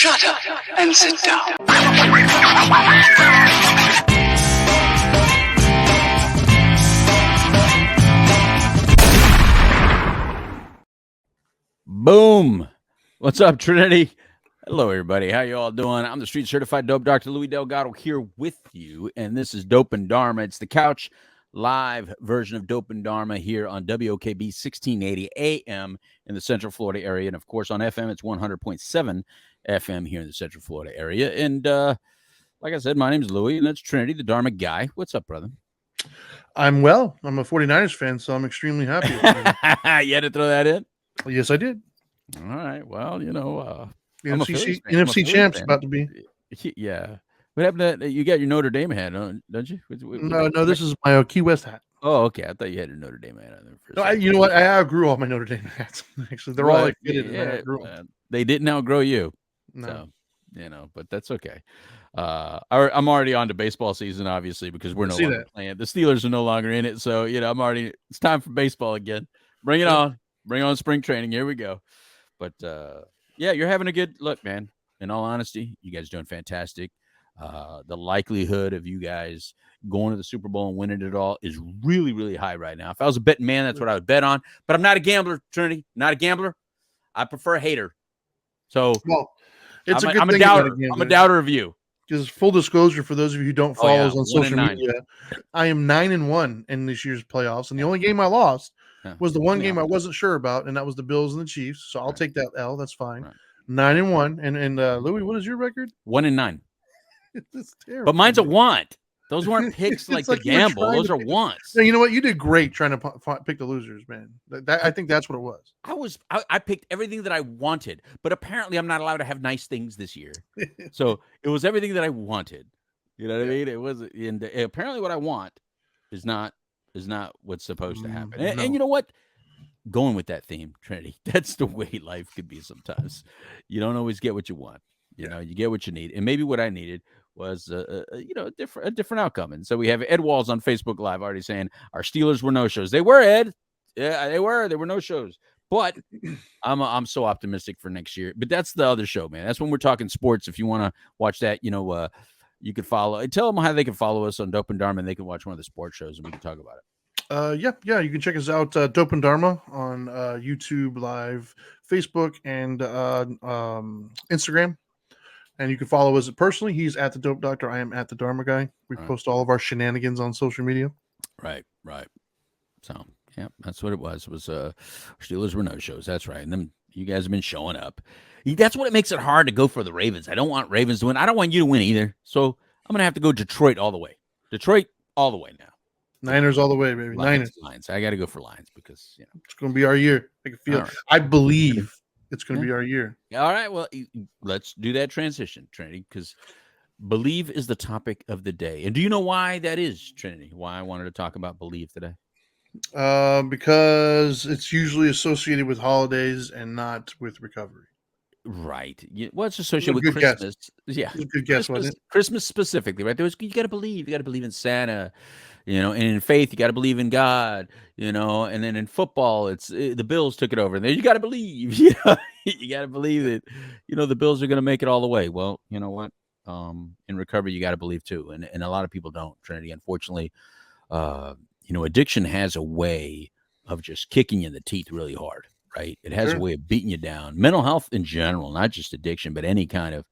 Shut up and sit down. Boom. What's up, Trinity? Hello, everybody. How you all doing? I'm the street certified dope Dr. Louis Delgado here with you, and this is Dope and Dharma. It's the couch live version of Dope and Dharma here on WOKB 1680 AM in the Central Florida area, and of course on FM it's 100.7 FM here in the Central Florida area. And like I said, my name is Louis, and that's Trinity, the Dharma guy. What's up, brother? I'm well. I'm a 49ers fan, so I'm extremely happy. You had to throw that in? Yes, I did. All right. Well, you know, NFC champs about to be. Yeah. What happened to you? Got your Notre Dame hat on, don't you? No, this is my Key West hat. Oh, okay. I thought you had your Notre Dame hat on there for a No, second. you know what? I outgrew all my Notre Dame hats. Actually, they're all like fitted. Yeah, they didn't outgrow you. No. So, you know, but that's okay. I'm already on to baseball season, obviously, because we're no longer playing. The Steelers are no longer in it. So, you know, it's time for baseball again. Bring it on. Bring on spring training. Here we go. But, yeah, you're having a good look, man. In all honesty, you guys are doing fantastic. The likelihood of you guys going to the Super Bowl and winning it all is really, really high right now. If I was a betting man, that's what I would bet on. But I'm not a gambler, Trinity. Not a gambler. I prefer a hater. So, well, it's I'm a doubter. I'm a doubter of you. Because full disclosure for those of you who don't follow us on social media, I am 9-1 in this year's playoffs, and the only game I lost was the one game I wasn't sure about, and that was the Bills and the Chiefs. So I'll take that L. That's fine. 9-1, and Louis, what is your record? 1-9. It's terrible. But mine's a want. Those weren't picks like the gamble. Those are wants. No, you know what? You did great trying to pick the losers, man. I think that's what it was. I picked everything that I wanted, but apparently I'm not allowed to have nice things this year. So it was everything that I wanted. You know what I mean? It was, and apparently what I want is not what's supposed to happen. And you know what? Going with that theme, Trinity, that's the way life could be sometimes. You don't always get what you want. You know, you get what you need. And maybe what I needed was, a different outcome. And so we have Ed Walls on Facebook Live already saying our Steelers were no-shows. They were, Ed. Yeah, they were. They were no-shows. But I'm so optimistic for next year. But that's the other show, man. That's when we're talking sports. If you want to watch that, you know, you could follow. Tell them how they can follow us on Dope and Dharma, and they can watch one of the sports shows, and we can talk about it. Yeah. You can check us out, Dope and Dharma, on YouTube Live, Facebook, and Instagram. And you can follow us personally. He's at the Dope Doctor. I am at the Dharma Guy. We post all of our shenanigans on social media. Right. So, yeah, that's what it was. It was Steelers were no shows. That's right. And then you guys have been showing up. That's what it makes it hard to go for the Ravens. I don't want Ravens to win. I don't want you to win either. So I'm going to have to go Detroit all the way. Detroit all the way now. Niners all the way, baby. Lions. I got to go for Lions because, you know. It's going to be our year. I can feel it. I believe it's going to be our year. All right. Well, let's do that transition, Trinity, because believe is the topic of the day. And do you know why that is, Trinity? Why I wanted to talk about believe today? Because it's usually associated with holidays and not with recovery. Right. Well, it's associated with Christmas. Guess. Yeah. Good guess, wasn't it? Christmas specifically, right? You got to believe. You got to believe in Santa. You know, and in faith, you got to believe in God, you know, and then in football, the Bills took it over. And then you got to believe, you got to believe that, you know, the Bills are going to make it all the way. Well, you know what? In recovery, you got to believe too. And a lot of people don't, Trinity. Unfortunately, you know, addiction has a way of just kicking you in the teeth really hard, right? It has a way of beating you down. Mental health in general, not just addiction, but any kind of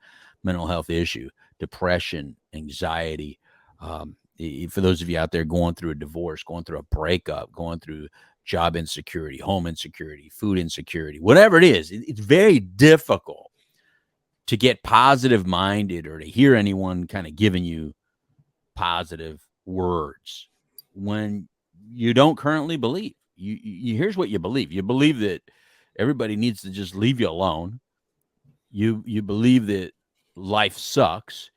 mental health issue, depression, anxiety, for those of you out there going through a divorce, going through a breakup, going through job insecurity, home insecurity, food insecurity, whatever it is, it's very difficult to get positive minded or to hear anyone kind of giving you positive words when you don't currently believe. Here's what you believe. You believe that everybody needs to just leave you alone. You believe that life sucks.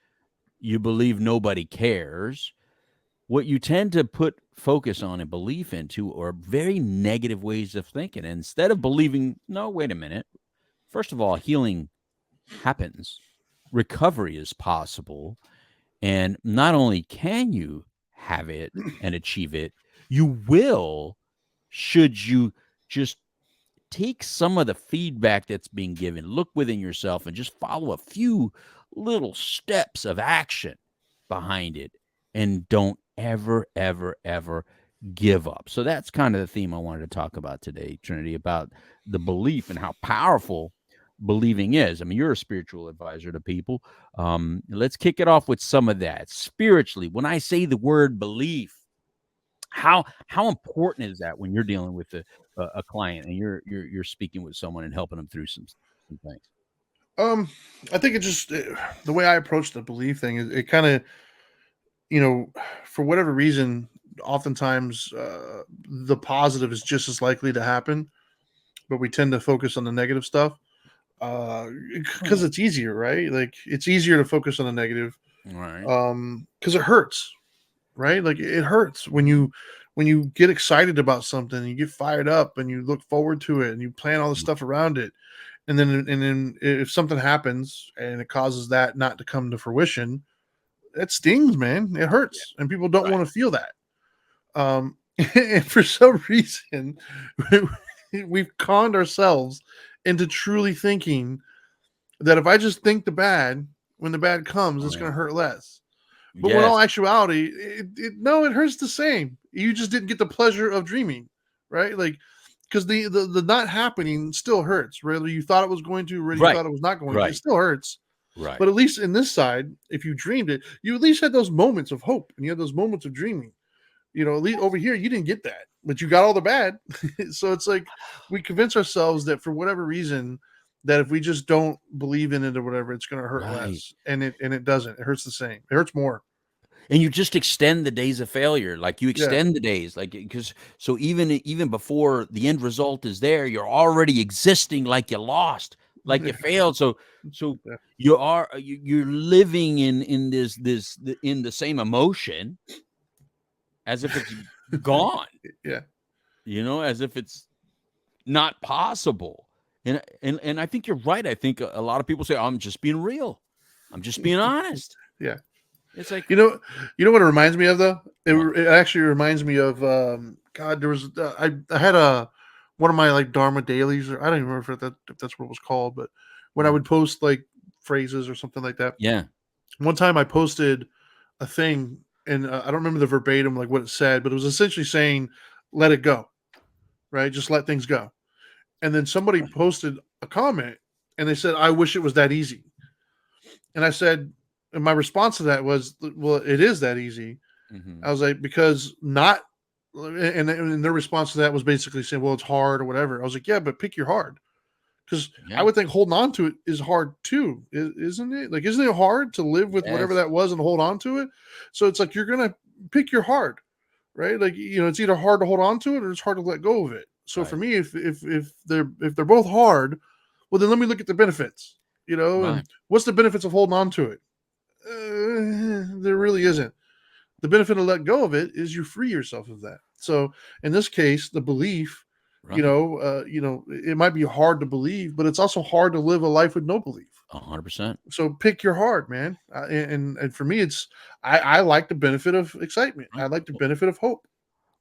You believe nobody cares. What you tend to put focus on and belief into are very negative ways of thinking. And instead of believing, no, wait a minute. First of all, healing happens. Recovery is possible. And not only can you have it and achieve it, you will, should you just take some of the feedback that's being given, look within yourself, and just follow a few little steps of action behind it, and don't ever, ever, ever give up. So that's kind of the theme I wanted to talk about today, Trinity, about the belief and how powerful believing is. I mean, you're a spiritual advisor to people. Let's kick it off with some of that. Spiritually, when I say the word belief, how important is that when you're dealing with a client and you're speaking with someone and helping them through some things? I think the way I approach the belief thing is it kind of, for whatever reason, oftentimes the positive is just as likely to happen, but we tend to focus on the negative stuff because it's easier, right? Like it's easier to focus on the negative, right? Because it hurts, right? Like it hurts when you get excited about something, and you get fired up, and you look forward to it, and you plan all the stuff around it, and then if something happens and it causes that not to come to fruition, it stings, man. It hurts, and people don't want to feel that. And for some reason, we've conned ourselves into truly thinking that if I just think the bad, when the bad comes, it's going to hurt less. But in all actuality, it hurts the same. You just didn't get the pleasure of dreaming, right? Like, because the not happening still hurts. Whether you thought it was going to, or whether you thought it was not going to, it still hurts. Right. But at least in this side, if you dreamed it, you at least had those moments of hope, and you had those moments of dreaming. At least over here, you didn't get that, but you got all the bad. So it's like we convince ourselves that for whatever reason, that if we just don't believe in it or whatever, it's going to hurt less, and it doesn't. It hurts the same. It hurts more. And you just extend the days of failure, like you extend the days, like because so even before the end result is there, you're already existing like you lost, like you failed. So you're living in in the same emotion as if it's gone. As if it's not possible. And I think you're right. I think a lot of people say, I'm just being real. I'm just being honest. Yeah. It's like, you know what it reminds me of, though? It actually reminds me of, God, there was, I had one of my like Dharma dailies, or I don't even remember if that's what it was called, but when I would post like phrases or something like that. Yeah. One time I posted a thing, and I don't remember the verbatim, like what it said, but it was essentially saying, let it go, right? Just let things go. And then somebody posted a comment and they said, I wish it was that easy. And I said, and my response to that was, well, it is that easy. Mm-hmm. I was like, because not, and their response to that was basically saying, well, it's hard or whatever. I was like, yeah, but pick your hard. Because I would think holding on to it is hard too, isn't it? Like, isn't it hard to live with whatever that was and hold on to it? So it's like, you're going to pick your hard, right? Like, it's either hard to hold on to it or it's hard to let go of it. So for me, if they're both hard, well, then let me look at the benefits, and what's the benefits of holding on to it? There really isn't. The benefit of let go of it is you free yourself of that. So in this case, the belief, it might be hard to believe, but it's also hard to live a life with no belief. 100%. So pick your heart, man. And for me, it's I like the benefit of excitement. I like the benefit of hope.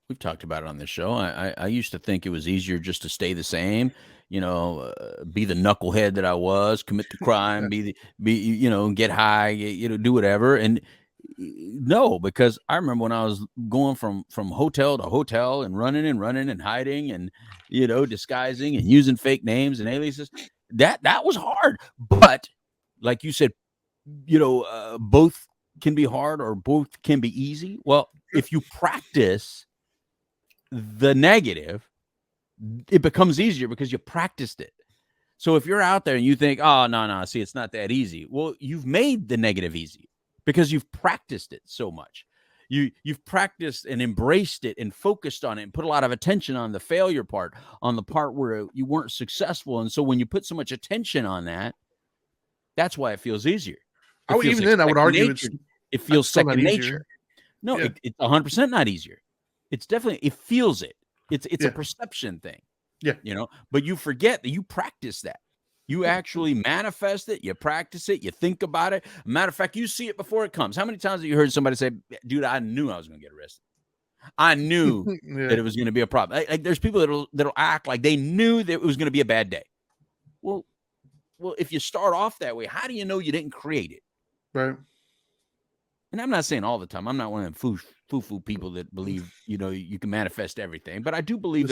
We've talked about it on this show. I used to think it was easier just to stay the same, be the knucklehead that I was, commit the crime, get high, do whatever. And no, because I remember when I was going from hotel to hotel and running and hiding and, disguising and using fake names and aliases, that was hard. But like you said, both can be hard or both can be easy. Well, if you practice the negative, it becomes easier because you practiced it. So if you're out there and you think, oh, no, see, it's not that easy. Well, you've made the negative easy because you've practiced it so much. You've practiced and embraced it and focused on it and put a lot of attention on the failure part, on the part where you weren't successful. And so when you put so much attention on that, that's why it feels easier. I would argue it feels second nature. No, it's 100% not easier. It's definitely, it feels it. It's a perception thing. Yeah. But you forget that you practice that. You actually manifest it. You practice it. You think about it. Matter of fact, you see it before it comes. How many times have you heard somebody say, dude, I knew I was going to get arrested. I knew Yeah. that it was going to be a problem. Like there's people that'll act like they knew that it was going to be a bad day. Well, if you start off that way, how do you know you didn't create it? Right. And I'm not saying all the time. I'm not one of them foo people that believe, you can manifest everything. But I do believe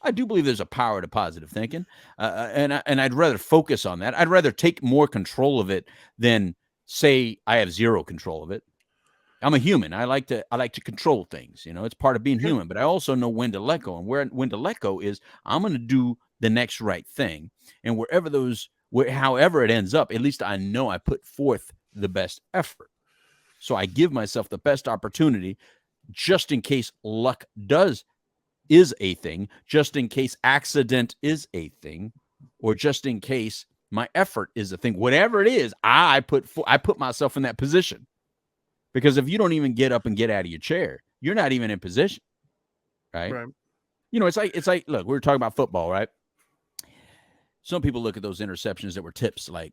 I do believe there's a power to positive thinking, and I'd rather focus on that. I'd rather take more control of it than say I have zero control of it. I'm a human. I like to control things. It's part of being human. But I also know when to let go, and when to let go is I'm going to do the next right thing, and however it ends up, at least I know I put forth the best effort. So I give myself the best opportunity just in case luck is a thing, just in case accident is a thing, or just in case my effort is a thing. Whatever it is, I put myself in that position. Because if you don't even get up and get out of your chair, you're not even in position, right? Right. It's like look, we were talking about football, right? Some people look at those interceptions that were tips like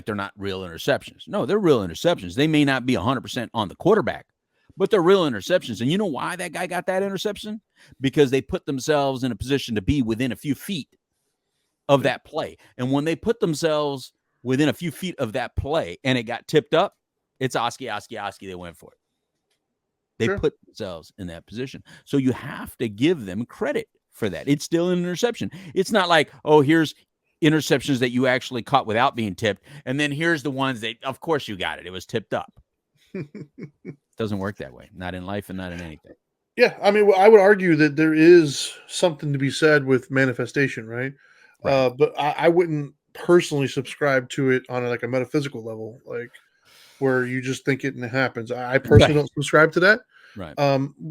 they're not real interceptions. No, they're real interceptions. They may not be 100% on the quarterback, but they're real interceptions. And you know why that guy got that interception? Because they put themselves in a position to be within a few feet of that play. And when they put themselves within a few feet of that play and it got tipped up, it's Oski. They went for it. They put themselves in that position. So you have to give them credit for that. It's still an interception. It's not like, oh, here's interceptions that you actually caught without being tipped, and then here's the ones that, of course, you got it. It was tipped up. Doesn't work that way. Not in life and not in anything. Yeah, I mean, I would argue that there is something to be said with manifestation, right? But I wouldn't personally subscribe to it on a metaphysical level, like where you just think it and it happens. I personally don't subscribe to that. Right.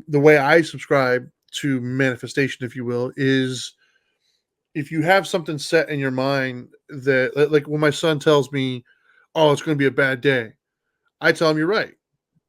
The way I subscribe to manifestation, if you will, is if you have something set in your mind that, like when my son tells me, "Oh, it's going to be a bad day," I tell him, "You're right."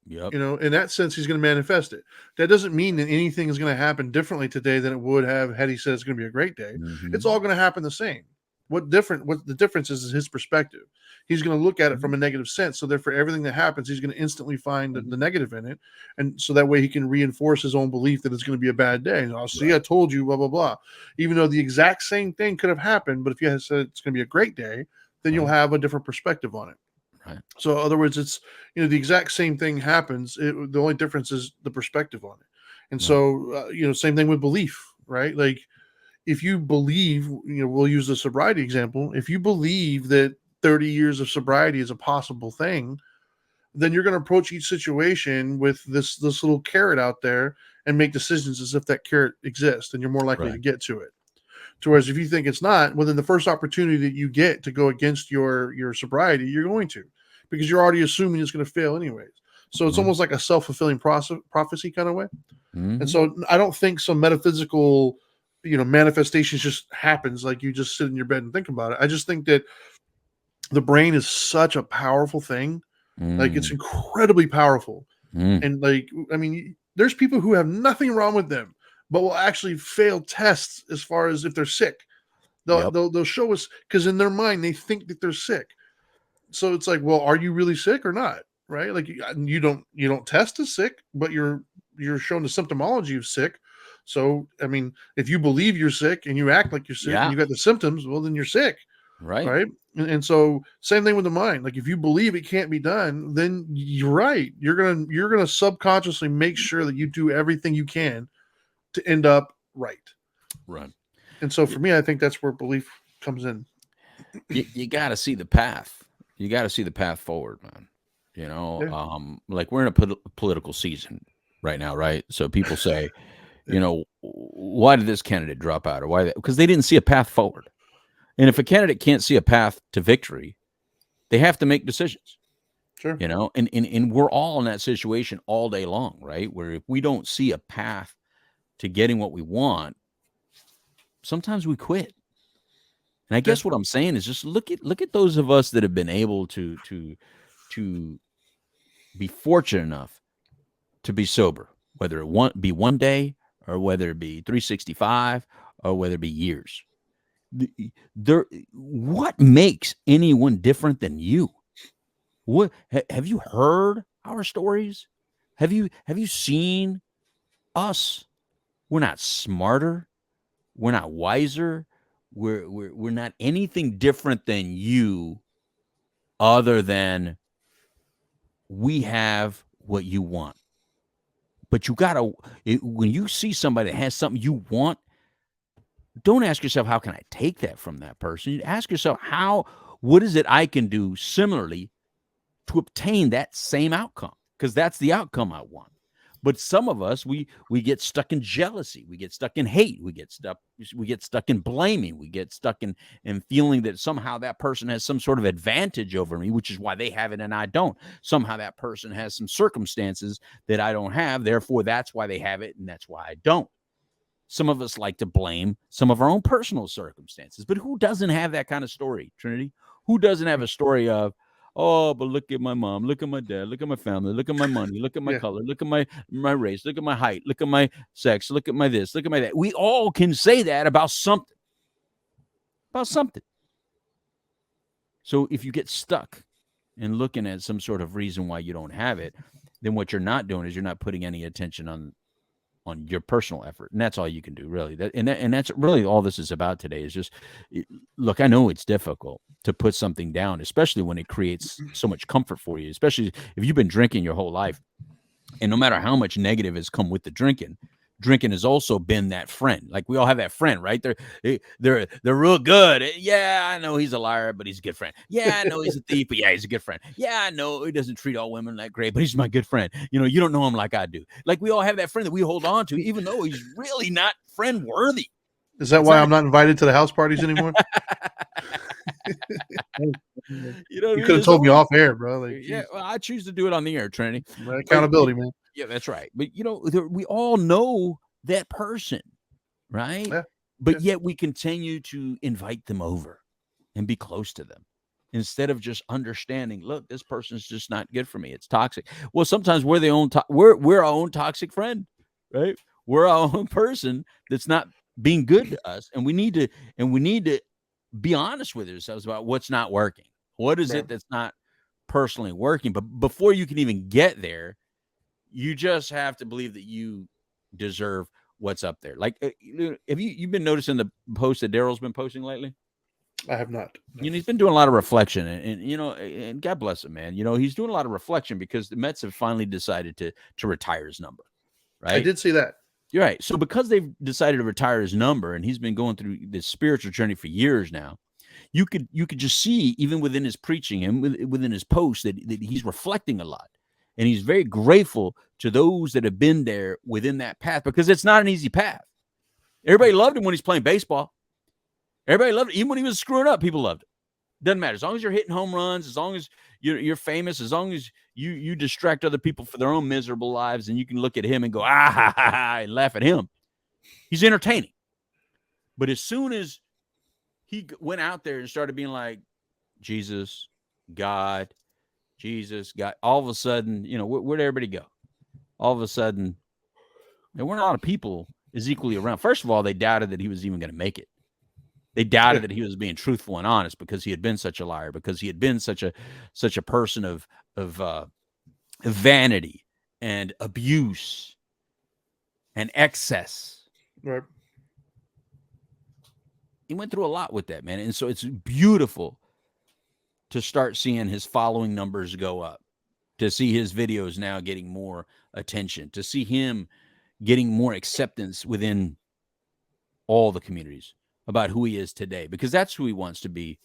Yep. In that sense, he's going to manifest it. That doesn't mean that anything is going to happen differently today than it would have had he said it's going to be a great day. Mm-hmm. It's all going to happen the same. What the difference is his perspective. He's going to look at it from a negative sense. So therefore, everything that happens, he's going to instantly find the negative in it. And so that way he can reinforce his own belief that it's going to be a bad day. And I'll see, I told you, blah, blah, blah. Even though the exact same thing could have happened, but if you had said it's going to be a great day, then you'll have a different perspective on it. Right. So in other words, it's, the exact same thing happens. The only difference is the perspective on it. And so, same thing with belief, right? Like if you believe, we'll use the sobriety example. If you believe that 30 years of sobriety is a possible thing, then you're going to approach each situation with this little carrot out there and make decisions as if that carrot exists, and you're more likely to get to it. Whereas if you think it's not, well, then the first opportunity that you get to go against your sobriety, you're going to, because you're already assuming it's going to fail anyways. So it's almost like a self-fulfilling prophecy kind of way. Mm-hmm. And so I don't think some metaphysical, manifestations just happens like you just sit in your bed and think about it. I just think that the brain is such a powerful thing. Like it's incredibly powerful. And like, I mean, there's people who have nothing wrong with them, but will actually fail tests as far as if they're sick. They'll show us, because in their mind they think that they're sick. So it's like, well, are you really sick or not? Right? Like you don't test as sick, but you're shown the symptomology of sick. So I mean, if you believe you're sick and you act like you're sick and you got the symptoms, well, then you're sick. Right. And so same thing with the mind. Like if you believe it can't be done, then you're right. You're gonna subconsciously make sure that you do everything you can to end up right. And so for me, I think that's where belief comes in. You got to see the path. You got to see the path forward, man. Like we're in a political season right now, right? So people say, why did this candidate drop out, or why? Because they didn't see a path forward. And if a candidate can't see a path to victory, they have to make decisions. Sure. And we're all in that situation all day long, right? Where if we don't see a path to getting what we want, sometimes we quit. And I guess what I'm saying is just look at those of us that have been able to be fortunate enough to be sober, whether it be one day or whether it be 365 or whether it be years. What makes anyone different than you? What have you heard our stories? Have you seen us. We're not smarter. We're not wiser. We're not anything different than you, other than we have what you want. But you gotta, when you see somebody that has something you want, don't ask yourself, how can I take that from that person? You ask yourself, what is it I can do similarly to obtain that same outcome? Because that's the outcome I want. But some of us, we get stuck in jealousy, we get stuck in hate, we get stuck in blaming, we get stuck in feeling that somehow that person has some sort of advantage over me, which is why they have it and I don't. Somehow that person has some circumstances that I don't have, therefore that's why they have it and that's why I don't. Some of us like to blame some of our own personal circumstances, but who doesn't have that kind of story, Trinity? Who doesn't have a story of, oh, but look at my mom, look at my dad, look at my family, look at my money, look at my color, look at my race, look at my height, look at my sex, look at my this, look at my that. We all can say that about something. About something. So if you get stuck in looking at some sort of reason why you don't have it, then what you're not doing is you're not putting any attention on your personal effort. And that's all you can do, really. And that's really all this is about today, is just, look, I know it's difficult to put something down, especially when it creates so much comfort for you, especially if you've been drinking your whole life. And no matter how much negative has come with the drinking has also been that friend. Like, we all have that friend, right? They're real good. Yeah, I know he's a liar, but he's a good friend. Yeah, I know he's a thief, but yeah, he's a good friend. Yeah, I know he doesn't treat all women that great, but he's my good friend. You don't know him like I do. Like, we all have that friend that we hold on to, even though he's really not friend worthy. Is that why I'm not invited to the house parties anymore? You could have told me off air, bro. Like, yeah, well, I choose to do it on the air, Trinity. Accountability, man. Yeah, that's right. But we all know that person, right? Yeah. But yet we continue to invite them over and be close to them instead of just understanding, look, this person's just not good for me. It's toxic. Well, sometimes we're our own toxic friend, right? We're our own person that's not being good to us, and we need to be honest with ourselves about what's not working. What is it that's not personally working? But before you can even get there, you just have to believe that you deserve what's up there. Like, have you've been noticing the posts that Daryl's been posting lately? I have not. He's been doing a lot of reflection, and God bless him, man. He's doing a lot of reflection because the Mets have finally decided to retire his number. Right? I did see that. You're right. So because they've decided to retire his number, and he's been going through this spiritual journey for years now, you could just see, even within his preaching and within his posts, that he's reflecting a lot. And he's very grateful to those that have been there within that path, because it's not an easy path. Everybody loved him when he's playing baseball. Everybody loved it. Even when he was screwing up, people loved it. Doesn't matter. As long as you're hitting home runs, as long as you're famous, as long as you distract other people for their own miserable lives, and you can look at him and go, ah, ha, ha, ha, and laugh at him, he's entertaining. But as soon as he went out there and started being like, Jesus, God, all of a sudden, where'd everybody go? All of a sudden, there weren't a lot of people as equally around. First of all, they doubted that he was even going to make it. They doubted that he was being truthful and honest, because he had been such a liar, because he had been such a person of vanity and abuse and excess. Right. He went through a lot with that, man. And so it's beautiful to start seeing his following numbers go up, to see his videos now getting more attention, to see him getting more acceptance within all the communities about who he is today, because that's who he wants to be.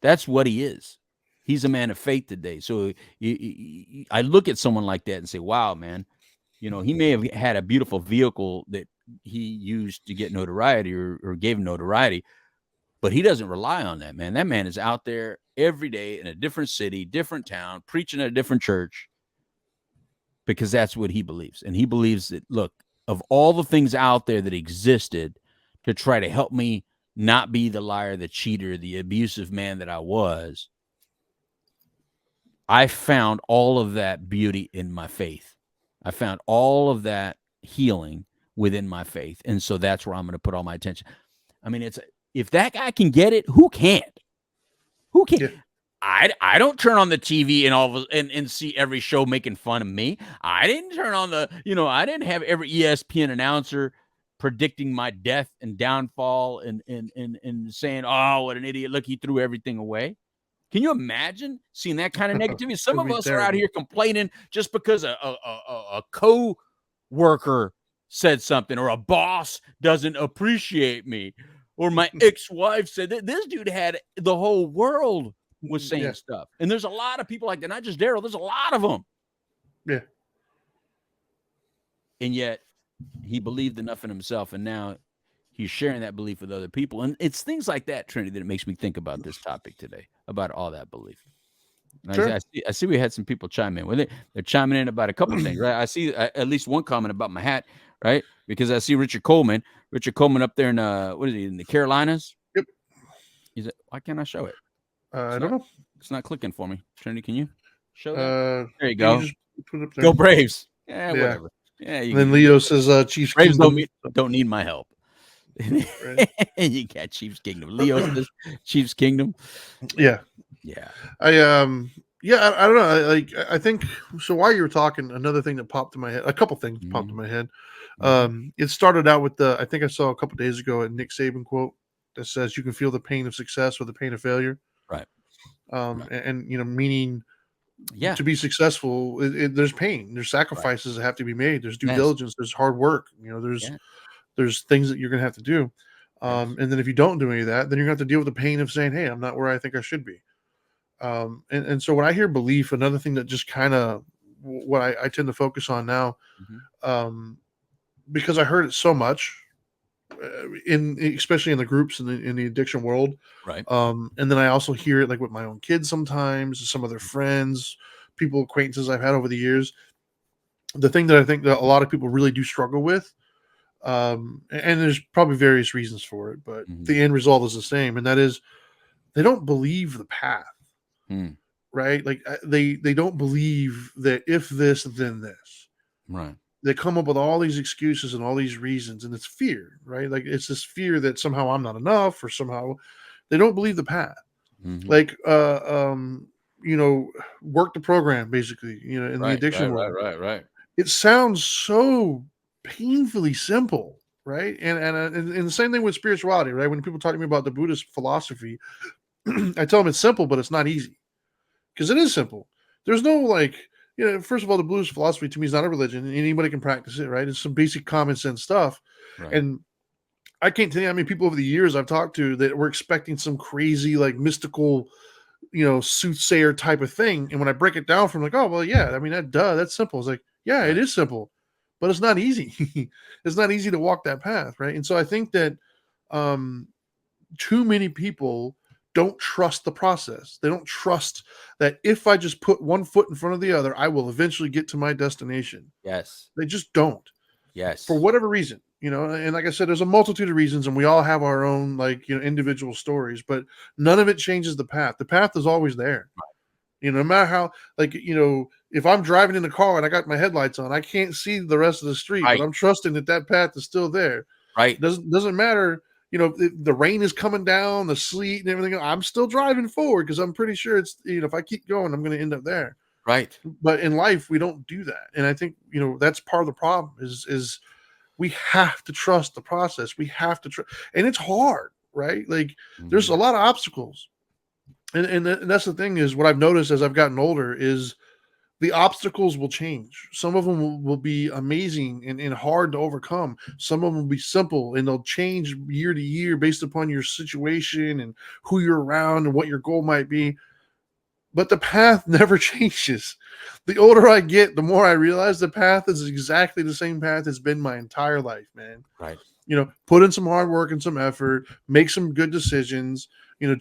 That's what he is. He's a man of faith today. So I look at someone like that and say, wow, man, he may have had a beautiful vehicle that he used to get notoriety or gave him notoriety, but he doesn't rely on that, man. That man is out there every day in a different city, different town, preaching at a different church, because that's what he believes. And he believes that, look, of all the things out there that existed to try to help me not be the liar, the cheater, the abusive man that I was, I found all of that beauty in my faith. I found all of that healing within my faith. And so that's where I'm going to put all my attention. I mean, if that guy can get it, who can't? Who can't? Yeah. I don't turn on the TV and see every show making fun of me. I didn't turn on I didn't have every ESPN announcer predicting my death and downfall and saying, "Oh, what an idiot. Look, he threw everything away." Can you imagine seeing that kind of negativity? Some of us are out here complaining just because a co-worker said something, or a boss doesn't appreciate me, or my ex-wife said that. This dude had the whole world was saying stuff. And there's a lot of people like that, not just Daryl. There's a lot of them. Yeah. And yet he believed enough in himself, and now he's sharing that belief with other people. And it's things like that, Trinity, that it makes me think about this topic today, about all that belief. Sure. I see we had some people chime in with it. They're chiming in about a couple of things, right? I see at least one comment about my hat, right? Because I see Richard Coleman up there in what is he, in the Carolinas? Yep. Why can't I show it? I don't know. It's not clicking for me. Trinity, can you show that? There you go. You just put it up there. Go Braves. Yeah, whatever. Yeah. And then Leo says Chiefs Braves don't need my help. Right. You got Chiefs Kingdom. Leo says Chiefs Kingdom. Yeah. Yeah. I don't know. I think so. While you were talking, another thing that popped in my head, a couple things popped in my head. It started out with I think I saw a couple days ago a Nick Saban quote that says, "You can feel the pain of success or the pain of failure." Right. And meaning, to be successful, there's pain, there's sacrifices that have to be made, there's due diligence, there's hard work. There's things that you're going to have to do. And then if you don't do any of that, then you're going to have to deal with the pain of saying, "Hey, I'm not where I think I should be." And so when I hear belief, another thing that just kind of what I tend to focus on now, because I heard it so much especially in the groups in the addiction world. Right. And then I also hear it like with my own kids sometimes, some of their friends, acquaintances I've had over the years. The thing that I think that a lot of people really do struggle with, and there's probably various reasons for it, but the end result is the same. And that is, they don't believe the path, right? Like they don't believe that if this, then this, right? They come up with all these excuses and all these reasons, and it's fear, right? Like it's this fear that somehow I'm not enough, or somehow they don't believe the path. Like, work the program, basically, in the addiction world. Right. It sounds so painfully simple, right? And the same thing with spirituality, right? When people talk to me about the Buddhist philosophy, I tell them it's simple, but it's not easy, because it is simple. There's no first of all, the Buddhist philosophy to me is not a religion, and anybody can practice it, right? It's some basic common sense stuff. Right. And I can't tell you how many people over the years I've talked to that were expecting some crazy, mystical, soothsayer type of thing. And when I break it down from oh, well, yeah, I mean, that's simple. It's like, yeah, it is simple, but it's not easy. It's not easy to walk that path, right? And so I think that too many people don't trust the process. They don't trust that if I just put one foot in front of the other, I will eventually get to my destination. Yes. They just don't. Yes. For whatever reason, and like I said, there's a multitude of reasons, and we all have our own, individual stories, but none of it changes the path. The path is always there. Right. No matter how, if I'm driving in the car and I got my headlights on, I can't see the rest of the street, but I'm trusting that path is still there. Right. Doesn't matter. The rain is coming down, the sleet and everything. I'm still driving forward because I'm pretty sure it's, if I keep going, I'm going to end up there. Right. But in life, we don't do that. And I think, that's part of the problem is we have to trust the process. We have to trust, and it's hard, right? There's a lot of obstacles. And that's the thing is what I've noticed as I've gotten older is the obstacles will change. Some of them will be amazing and hard to overcome. Some of them will be simple, and they'll change year to year based upon your situation and who you're around and what your goal might be. But the path never changes. The older I get, the more I realize the path is exactly the same path it's been my entire life, man. Right. Put in some hard work and some effort, make some good decisions,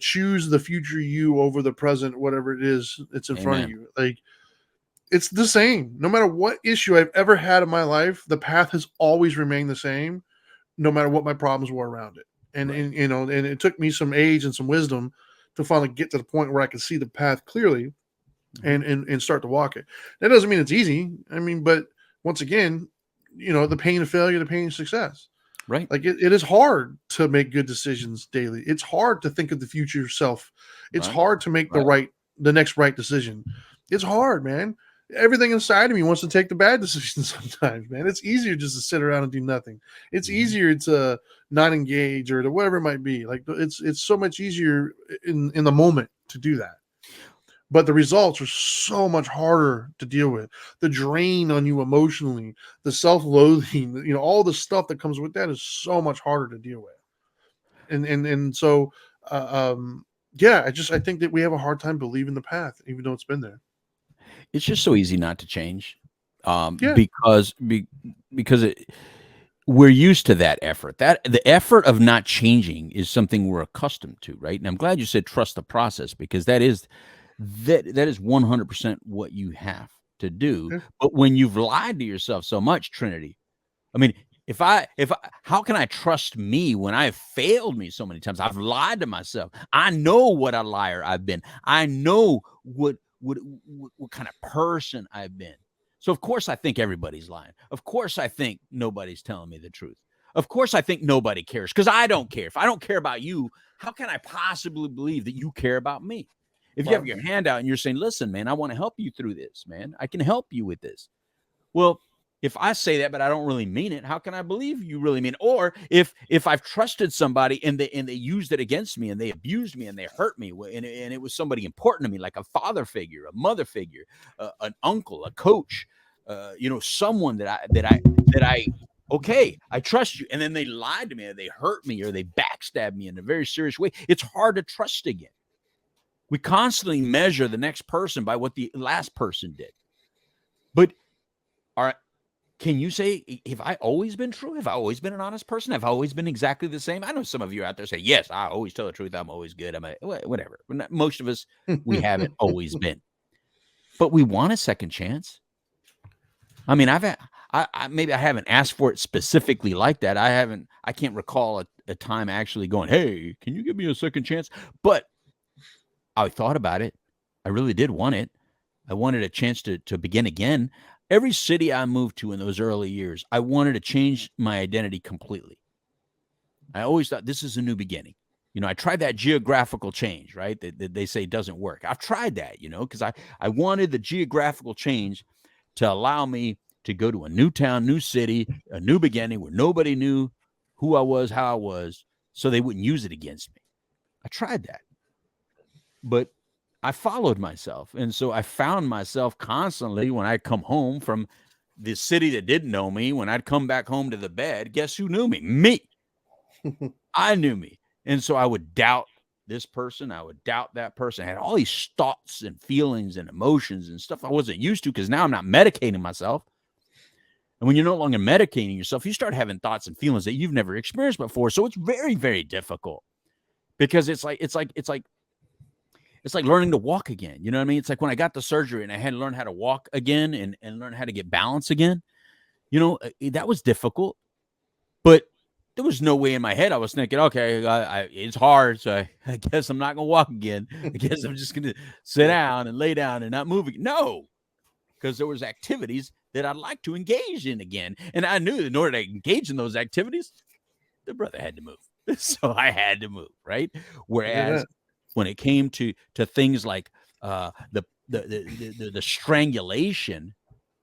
choose the future you over the present, whatever it is that's in front of you. It's the same. No matter what issue I've ever had in my life, the path has always remained the same, no matter what my problems were around it. And, and it took me some age and some wisdom to finally get to the point where I could see the path clearly and start to walk it. That doesn't mean it's easy. I mean, but once again, the pain of failure, the pain of success. Right. It is hard to make good decisions daily. It's hard to think of the future self. It's hard to make the right the next right decision. It's hard, man. Everything inside of me wants to take the bad decision sometimes, man. It's easier just to sit around and do nothing. It's easier to not engage or to whatever it might be. Like it's so much easier in the moment to do that. But the results are so much harder to deal with. The drain on you emotionally, the self-loathing, all the stuff that comes with that is so much harder to deal with. And so I think that we have a hard time believing the path, even though it's been there. It's just so easy not to change, because we're used to that effort. That the effort of not changing is something we're accustomed to, right? And I'm glad you said trust the process, because that is 100% what you have to do. Yeah. But when you've lied to yourself so much, Trinity, I mean, how can I trust me when I have failed me so many times? I've lied to myself. I know what a liar I've been. I know what kind of person I've been. So of course I think everybody's lying. Of course I think nobody's telling me the truth. Of course I think nobody cares, because I don't care. If I don't care about you, how can I possibly believe that you care about me? If you have your hand out and you're saying, listen, man, I want to help you through this, man. I can help you with this. Well, if I say that, but I don't really mean it, how can I believe you really mean it? Or if I've trusted somebody and they used it against me and they abused me and they hurt me, and it was somebody important to me, like a father figure, a mother figure, an uncle, a coach, someone that I okay, I trust you, and then they lied to me, or they hurt me, or they backstabbed me in a very serious way, it's hard to trust again. We constantly measure the next person by what the last person did. But can you say, have I always been true? Have I always been an honest person? Have I always been exactly the same? I know some of you out there say, yes, I always tell the truth. I'm always good. Whatever. Most of us, we haven't always been. But we want a second chance. I mean, maybe I haven't asked for it specifically like that. I can't recall a time actually going, hey, can you give me a second chance? But I thought about it. I really did want it. I wanted a chance to begin again. Every city I moved to in those early years, I wanted to change my identity completely. I always thought this is a new beginning. I tried that geographical change, right? That they say doesn't work. I've tried that, because I wanted the geographical change to allow me to go to a new town, new city, a new beginning where nobody knew who I was, how I was, so they wouldn't use it against me. I tried that. But I followed myself. And so I found myself constantly, when I'd come home from the city that didn't know me, when I'd come back home to the bed, guess who knew me? Me. I knew me. And so I would doubt this person. I would doubt that person. I had all these thoughts and feelings and emotions and stuff I wasn't used to, because now I'm not medicating myself. And when you're no longer medicating yourself, you start having thoughts and feelings that you've never experienced before. So it's very, very difficult, because it's like learning to walk again. You know what I mean? It's like when I got the surgery and I had to learn how to walk again and learn how to get balance again. That was difficult, but there was no way in my head I was thinking, okay, it's hard, so I guess I'm not going to walk again. I guess I'm just going to sit down and lay down and not move again. No, because there was activities that I'd like to engage in again. And I knew that in order to engage in those activities, the brother had to move. So I had to move, right? Whereas when it came to things like the strangulation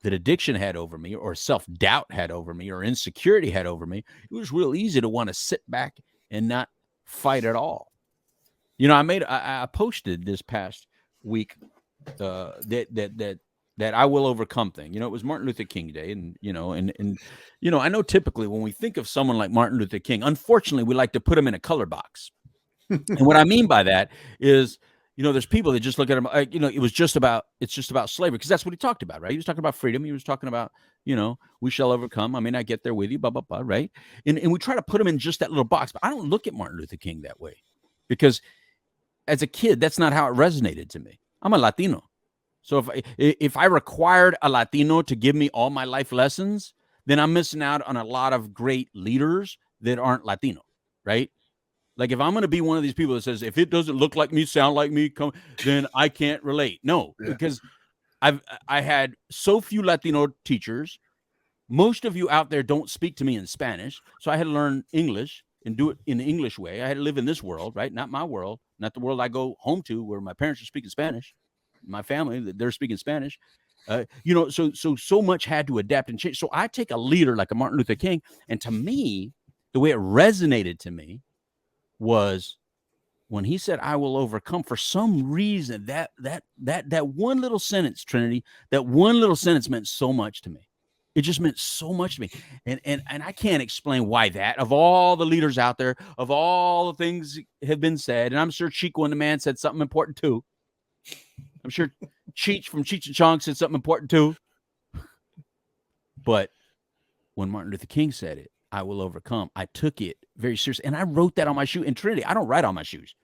that addiction had over me, or self-doubt had over me, or insecurity had over me, it was real easy to want to sit back and not fight at all. I posted this past week that I will overcome thing. It was Martin Luther King Day, and I know typically when we think of someone like Martin Luther King, unfortunately, we like to put him in a color box. And what I mean by that is, there's people that just look at him, it's just about slavery, because that's what he talked about, right? He was talking about freedom. He was talking about, we shall overcome. I may not get there with you, blah, blah, blah, right? And we try to put him in just that little box. But I don't look at Martin Luther King that way, because as a kid, that's not how it resonated to me. I'm a Latino. So if I required a Latino to give me all my life lessons, then I'm missing out on a lot of great leaders that aren't Latino, right? Like, if I'm going to be one of these people that says, if it doesn't look like me, sound like me, then I can't relate. No, because I had so few Latino teachers. Most of you out there don't speak to me in Spanish. So I had to learn English and do it in the English way. I had to live in this world, right? Not my world, not the world I go home to where my parents are speaking Spanish. my family, they're speaking Spanish. So much had to adapt and change. So I take a leader like a Martin Luther King, and to me, the way it resonated to me was when he said, "I will overcome." For some reason, that one little sentence, Trinity, that one little sentence meant so much to me. It just meant so much to me, and I can't explain why that. Of all the leaders out there, of all the things have bbeen said, and I'm sure Chico and the Man said something important too. I'm sure Cheech from Cheech and Chong said something important too. But when Martin Luther King said it, "I will overcome," I took it very seriously, and I wrote that on my shoe. And Trinity, I don't write on my shoes.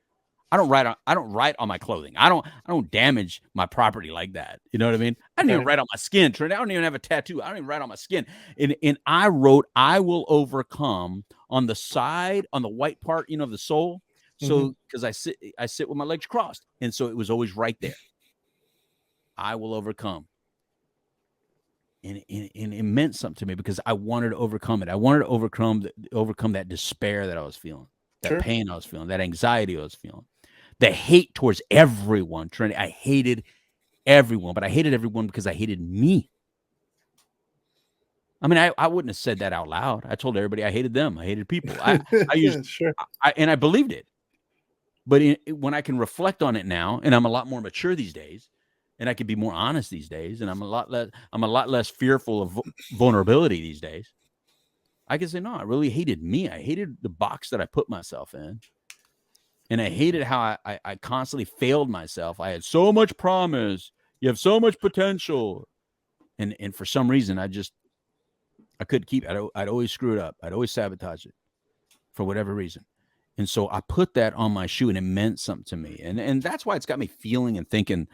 I don't write on my clothing. I don't damage my property like that. You know what I mean? I don't even write on my skin, Trinity. I don't even have a tattoo. I don't even write on my skin. And I wrote, "I will overcome" on the side, on the white part, of the sole. So because I sit with my legs crossed. And so it was always right there. I will overcome. And it meant something to me because I wanted to overcome it. I wanted to overcome that despair that I was feeling, that pain I was feeling, that anxiety I was feeling, the hate towards everyone. Trinity, I hated everyone, but I hated everyone because I hated me. I mean, I wouldn't have said that out loud. I told everybody I hated them. I hated people. I believed it. But when I can reflect on it now, and I'm a lot more mature these days, and I can be more honest these days, and I'm a lot less fearful of vulnerability these days, I can say, no, I really hated me. I hated the box that I put myself in. And I hated how I constantly failed myself. I had so much promise. You have so much potential. And for some reason, I couldn't keep it. I'd always screw it up. I'd always sabotage it for whatever reason. And so I put that on my shoe, and it meant something to me. And that's why it's got me feeling and thinking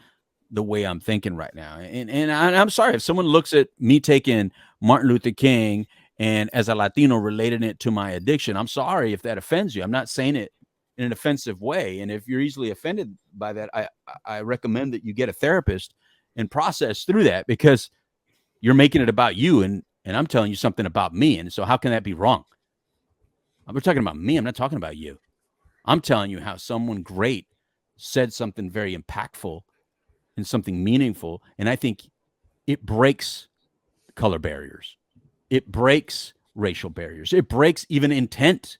the way I'm thinking right now. And I'm sorry if someone looks at me taking Martin Luther King and as a Latino relating it to my addiction. I'm sorry if that offends you. I'm not saying it in an offensive way. And if you're easily offended by that, I recommend that you get a therapist and process through that, because you're making it about you. And I'm telling you something about me. And so how can that be wrong? We're talking about me. I'm not talking about you. I'm telling you how someone great said something very impactful and something meaningful. And I think it breaks color barriers. It breaks racial barriers. It breaks even intent.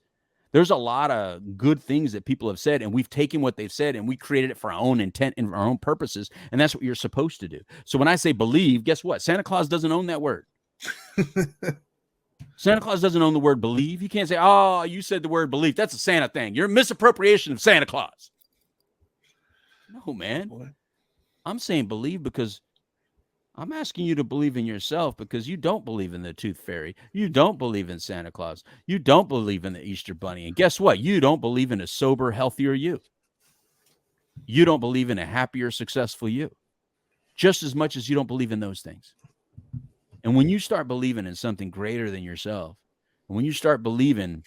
There's a lot of good things that people have said, and we've taken what they've said and we created it for our own intent and our own purposes. And that's what you're supposed to do. So when I say believe, guess what? Santa Claus doesn't own that word. Santa Claus doesn't own the word believe. You can't say, "Oh, you said the word belief. That's a Santa thing. You're a misappropriation of Santa Claus." No, man. What? I'm saying believe because I'm asking you to believe in yourself, because you don't believe in the Tooth Fairy. You don't believe in Santa Claus. You don't believe in the Easter Bunny. And guess what? You don't believe in a sober, healthier you. You don't believe in a happier, successful you. Just as much as you don't believe in those things. And when you start believing in something greater than yourself, and when you start believing,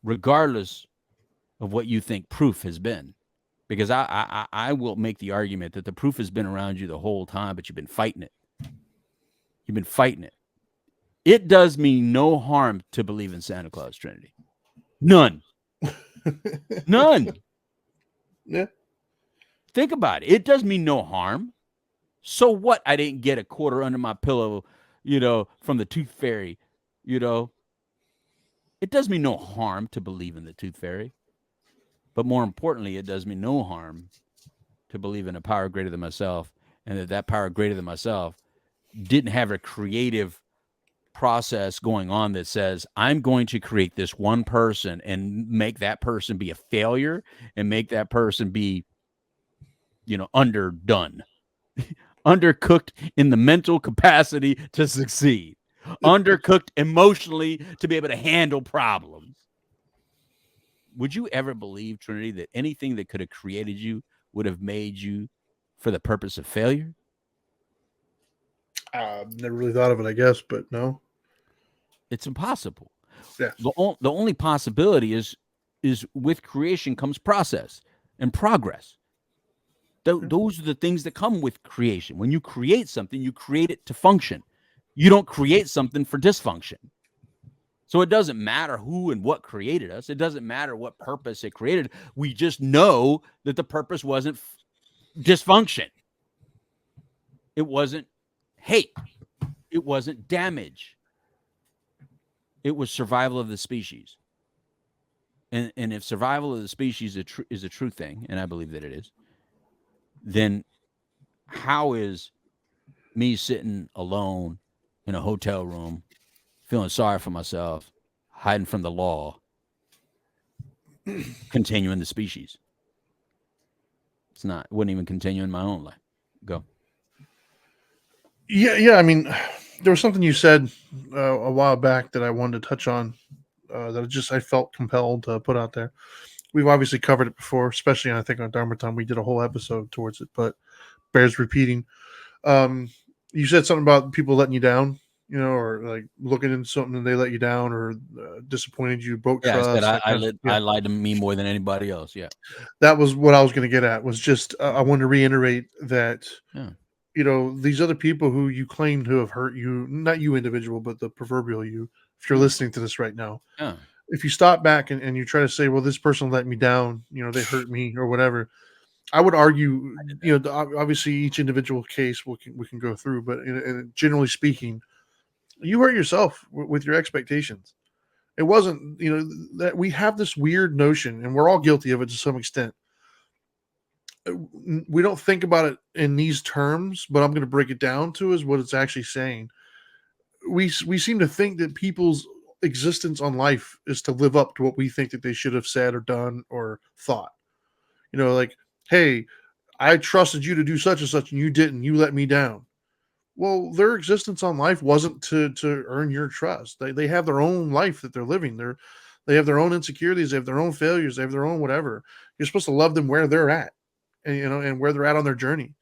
regardless of what you think proof has been, because I will make the argument that the proof has been around you the whole time, but you've been fighting it. You've been fighting it. It does me no harm to believe in Santa Claus, Trinity. None. None. Yeah. Think about it. It does me no harm. So what? I didn't get a quarter under my pillow, from the Tooth Fairy, It does me no harm to believe in the Tooth Fairy. But more importantly, it does me no harm to believe in a power greater than myself, and that power greater than myself didn't have a creative process going on that says, I'm going to create this one person and make that person be a failure and make that person be, underdone. Undercooked in the mental capacity to succeed, undercooked emotionally to be able to handle problems. Would you ever believe, Trinity, that anything that could have created you would have made you for the purpose of failure? Never really thought of it, I guess, but no. It's impossible. Yeah. The only possibility is with creation comes process and progress. Those are the things that come with creation. When you create something, you create it to function. You don't create something for dysfunction. So it doesn't matter who and what created us. It doesn't matter what purpose it created. We just know that the purpose wasn't dysfunction. It wasn't hate. It wasn't damage. It was survival of the species. And if survival of the species is a true thing, and I believe that it is, then how is me sitting alone in a hotel room, feeling sorry for myself, hiding from the law, continuing the species? It's not. It wouldn't even continue in my own life. Go. Yeah. I mean, there was something you said a while back that I wanted to touch on that I felt compelled to put out there. We've obviously covered it before, especially I think on Dharma Time. We did a whole episode towards it, but bears repeating. You said something about people letting you down, or like looking into something and they let you down, or disappointed you, broke trust. I lied to me more than anybody else. Yeah, that was what I was going to get at. Was just I wanted to reiterate that. Yeah. These other people who you claim to have hurt you, not you individual, but the proverbial you. If you're listening to this right now, if you stop back and you try to say, well, this person let me down, they hurt me or whatever, I would argue, obviously each individual case we can go through, but generally speaking, you hurt yourself with your expectations. It wasn't, that we have this weird notion, and we're all guilty of it to some extent. We don't think about it in these terms, but I'm going to break it down to is what it's actually saying. We seem to think that people's existence on life is to live up to what we think that they should have said or done or thought. Like, hey, I trusted you to do such and such and you didn't. You let me down. Well, their existence on life wasn't to earn your trust. They have their own life that they're living. They have their own insecurities. They have their own failures. They have their own whatever. You're supposed to love them where they're at. And where they're at on their journey.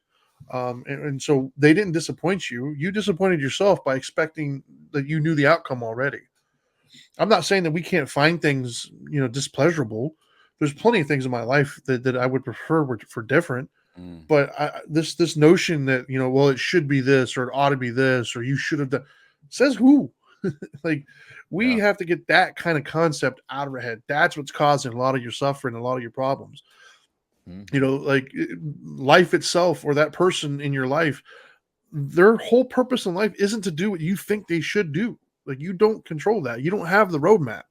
And so they didn't disappoint you. You disappointed yourself by expecting that you knew the outcome already. I'm not saying that we can't find things, displeasurable. There's plenty of things in my life that I would prefer for different. But this notion that, well, it should be this or it ought to be this or you should have done, says who? Like, we have to get that kind of concept out of our head. That's what's causing a lot of your suffering, a lot of your problems. Like life itself or that person in your life, their whole purpose in life isn't to do what you think they should do. Like, you don't control that. You don't have the roadmap.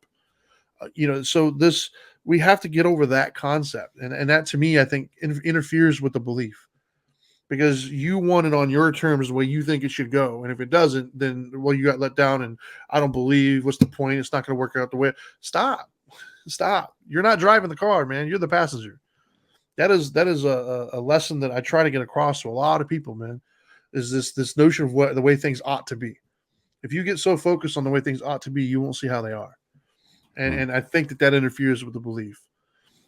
So we have to get over that concept. And that to me, I think interferes with the belief, because you want it on your terms, the way you think it should go. And if it doesn't, then, well, you got let down and I don't believe, what's the point? It's not going to work out the way. Stop. You're not driving the car, man. You're the passenger. That is a lesson that I try to get across to a lot of people, man, is this notion of the way things ought to be. If you get so focused on the way things ought to be, you won't see how they are. And I think that interferes with the belief,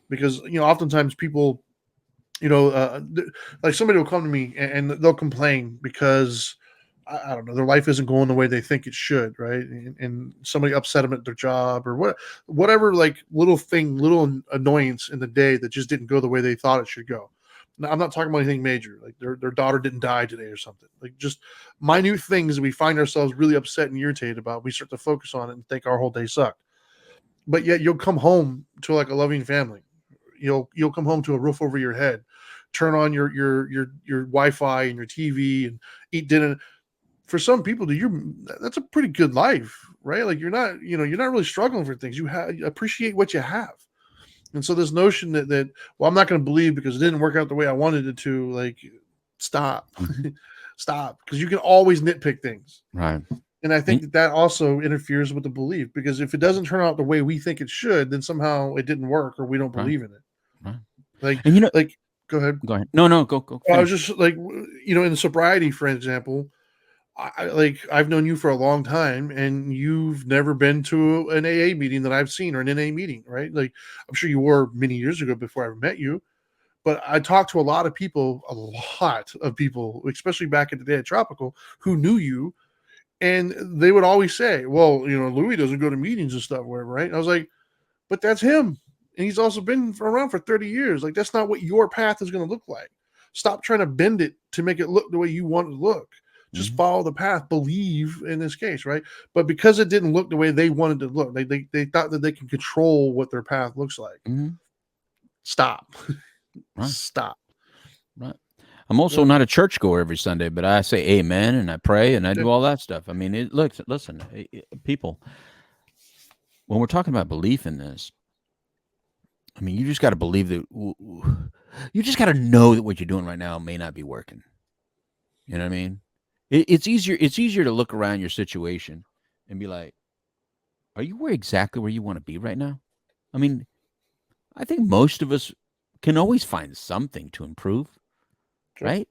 because, oftentimes people, like somebody will come to me and they'll complain because I don't know, their life isn't going the way they think it should, right? And somebody upset them at their job or whatever, like little annoyance in the day that just didn't go the way they thought it should go. Now, I'm not talking about anything major, like their daughter didn't die today or something, like just minute things that we find ourselves really upset and irritated about. We start to focus on it and think our whole day sucked. But yet you'll come home to like a loving family. You'll come home to a roof over your head, turn on your Wi-Fi and your TV and eat dinner. For some people, that's a pretty good life, right? Like, you're not really struggling for things. You appreciate what you have. And so this notion that well, I'm not going to believe because it didn't work out the way I wanted it to, like, stop, because you can always nitpick things. Right. And I think that also interferes with the belief, because if it doesn't turn out the way we think it should, then somehow it didn't work or we don't believe in it. Right. Like, and like, go ahead. Go ahead. No, go. I was just like, in sobriety, for example, I've known you for a long time and you've never been to an AA meeting that I've seen, or an NA meeting, right? Like, I'm sure you were many years ago before I ever met you, but I talked to a lot of people, especially back in the day at Tropical, who knew you, and they would always say, well, Louis doesn't go to meetings and stuff, wherever, right? And I was like, but that's him. And he's also been around for 30 years. Like, that's not what your path is going to look like. Stop trying to bend it to make it look the way you want it to look. Just follow the path, believe in this case, right? But because it didn't look the way they wanted to look, they thought that they can control what their path looks like. Stop. Right. Stop. Right. I'm also not a churchgoer every Sunday, but I say amen and I pray and I do all that stuff. I mean, listen, people, when we're talking about belief in this, I mean, you just got to believe that you just got to know that what you're doing right now may not be working. You know what I mean? It's easier to look around your situation and be like, are you exactly where you want to be right now? I mean, I think most of us can always find something to improve, right?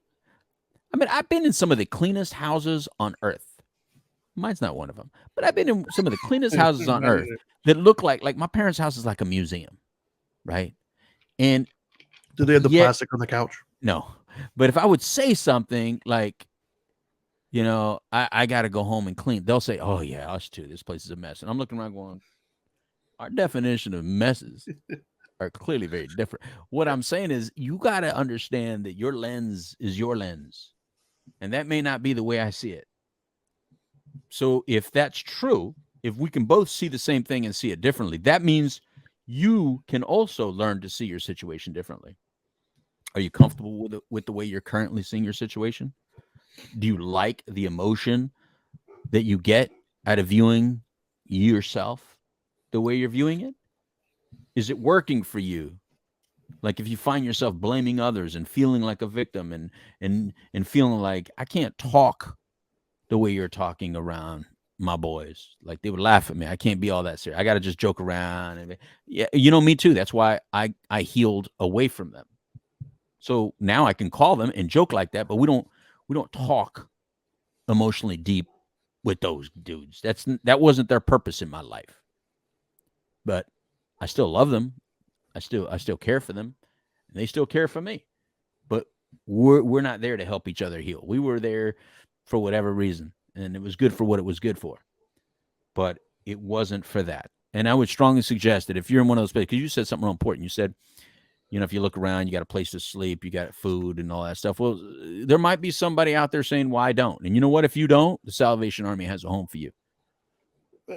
I mean, I've been in some of the cleanest houses on earth. Mine's not one of them, but I've been in some of the cleanest houses on earth that look like my parents' house is like a museum, right? And do they have the plastic on the couch? No, but if I would say something like, you know, I got to go home and clean, they'll say, oh yeah, us too. This place is a mess. And I'm looking around going, our definition of messes are clearly very different. What I'm saying is you got to understand that your lens is your lens. And that may not be the way I see it. So if that's true, if we can both see the same thing and see it differently, that means you can also learn to see your situation differently. Are you comfortable with the way you're currently seeing your situation? Do you like the emotion that you get out of viewing yourself the way you're viewing it? Is it working for you? Like if you find yourself blaming others and feeling like a victim and feeling like I can't talk the way you're talking around my boys, like they would laugh at me. I can't be all that serious. I got to just joke around. And yeah, you know, me too. That's why I healed away from them. So now I can call them and joke like that, but we don't talk emotionally deep with those dudes. That wasn't their purpose in my life. But I still love them. I still care for them, and they still care for me. But we're not there to help each other heal. We were there for whatever reason, and it was good for what it was good for. But it wasn't for that. And I would strongly suggest that if you're in one of those places, because you said something real important. You said, you know, if you look around, you got a place to sleep, you got food and all that stuff. Well, there might be somebody out there saying, why don't? And you know what? If you don't, the Salvation Army has a home for you.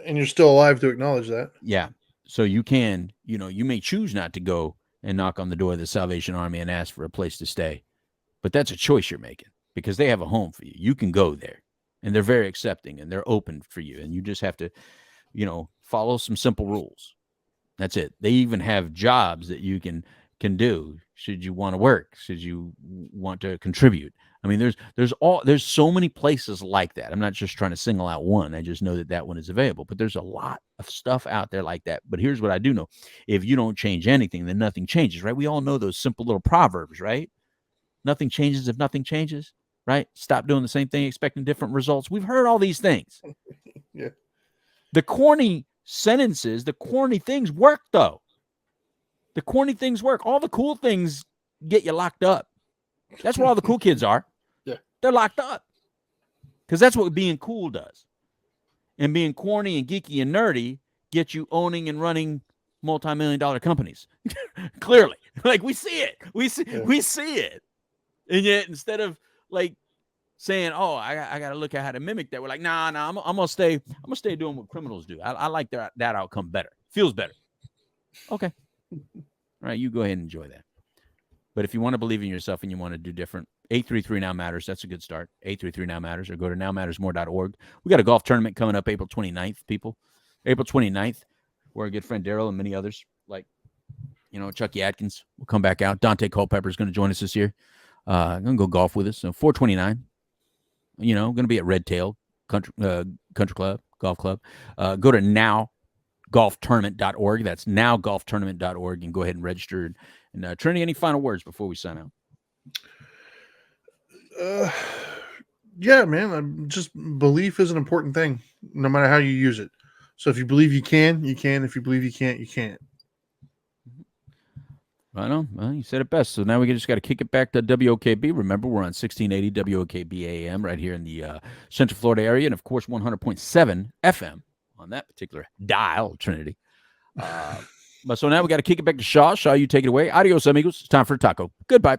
And you're still alive to acknowledge that. Yeah. So you can, you know, you may choose not to go and knock on the door of the Salvation Army and ask for a place to stay. But that's a choice you're making because they have a home for you. You can go there and they're very accepting and they're open for you. And you just have to, you know, follow some simple rules. That's it. They even have jobs that you can do should you want to work, should you want to contribute. I mean, there's so many places like that. I'm not just trying to single out one. I just know that one is available, but there's a lot of stuff out there like that. But here's what I do know. If you don't change anything, then nothing changes, right? We all know those simple little proverbs, right? Nothing changes if nothing changes, right? Stop doing the same thing, expecting different results. We've heard all these things. Yeah. The corny sentences, the corny things work though. The corny things work. All the cool things get you locked up. That's where all the cool kids are. Yeah. They're locked up. Because that's what being cool does. And being corny and geeky and nerdy gets you owning and running multi-million-dollar companies. Clearly. Like we see it. We see it. And yet instead of like saying, oh, I got to look at how to mimic that, we're like, nah, I'm going to stay doing what criminals do. I like that outcome better. Feels better. Okay. All right, you go ahead and enjoy that. But if you want to believe in yourself and you want to do different, 833 Now Matters, that's a good start. 833 Now Matters, or go to nowmattersmore.org. We got a golf tournament coming up April 29th, people. April 29th, where our good friend Daryl and many others, like, you know, Chucky Atkins will come back out. Dante Culpepper is going to join us this year. Going to go golf with us. So 429, you know, going to be at Red Tail Country Club, Golf Club. Go to nowgolftournament.org. That's nowgolftournament.org, and go ahead and register. And Trinity, any final words before we sign out? Yeah, man. Just belief is an important thing, no matter how you use it. So if you believe you can, you can. If you believe you can't, you can't. Right on. Well, you said it best. So now we just got to kick it back to WOKB. Remember, we're on 1680 WOKB AM right here in the Central Florida area, and of course 100.7 FM on that particular dial, Trinity. But so now we got to kick it back to Shaw. Shaw, you take it away. Adios, amigos. It's time for a taco. Goodbye.